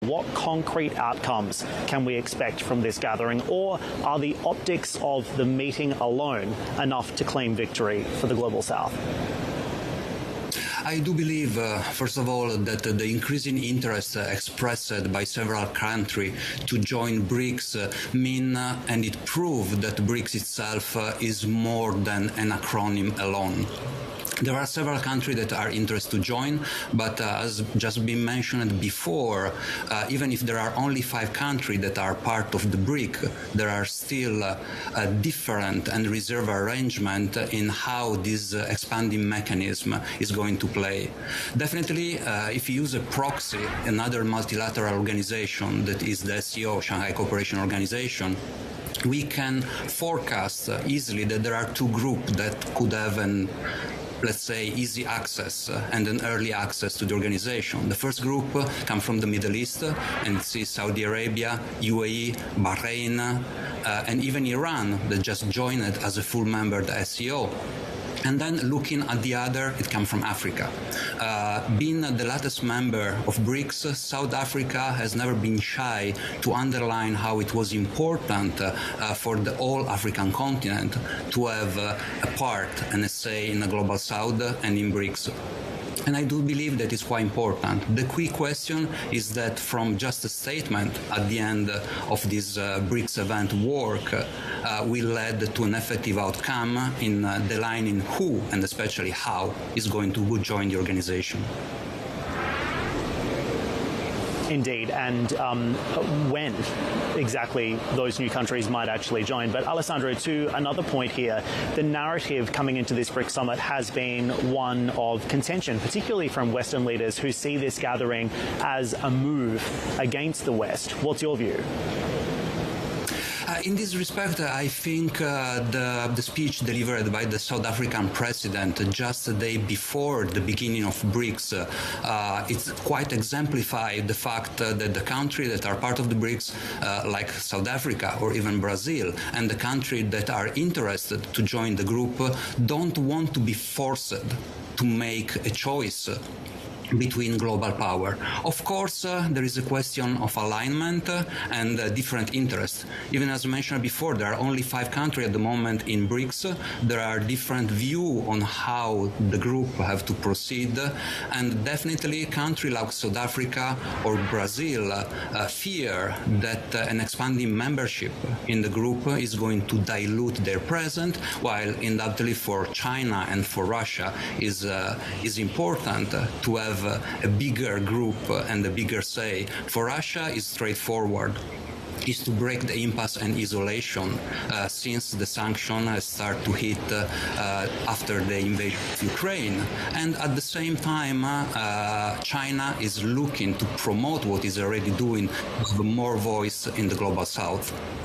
What concrete outcomes can we expect from this gathering, or are the optics of the meeting alone enough to claim victory for the Global South? I do believe, first of all, that the increasing interest expressed by several countries to join BRICS mean and it proves that BRICS itself is more than an acronym alone. There are several countries that are interested to join, but as just been mentioned before, even if there are only 5 countries that are part of the BRIC, there are still a different and reserved arrangement in how this expanding mechanism is going to play. Definitely, if you use a proxy, another multilateral organization that is the SCO, Shanghai Cooperation Organization, we can forecast easily that there are 2 groups that could have an, let's say, easy access and an early access to the organization. The first group comes from the Middle East, and it's Saudi Arabia, UAE, Bahrain, and even Iran that just joined as a full member of the SCO. And then looking at the other, it comes from Africa. Being the latest member of BRICS, South Africa has never been shy to underline how it was important for the whole African continent to have a part and a say in the Global South and in BRICS. And I do believe that is quite important. The key question is that from just a statement at the end of this BRICS event work will lead to an effective outcome in defining who and especially how is going to join the organization. Indeed, and when exactly those new countries might actually join. But Alessandro, to another point here, the narrative coming into this BRICS summit has been one of contention, particularly from Western leaders who see this gathering as a move against the West. What's your view? In this respect, I think the speech delivered by the South African president just the day before the beginning of BRICS, it quite exemplified the fact that the countries that are part of the BRICS, like South Africa or even Brazil, and the countries that are interested to join the group, don't want to be forced to make a choice between global power. Of course, there is a question of alignment and different interests. Even as mentioned before, there are only 5 countries at the moment in BRICS. There are different views on how the group have to proceed, and definitely countries like South Africa or Brazil fear that an expanding membership in the group is going to dilute their presence, while undoubtedly for China and for Russia is important to have a bigger group and a bigger say. For Russia, it's straightforward. Is to break the impasse and isolation since the sanctions start to hit after the invasion of Ukraine. And at the same time, China is looking to promote what is already doing with more voice in the Global South.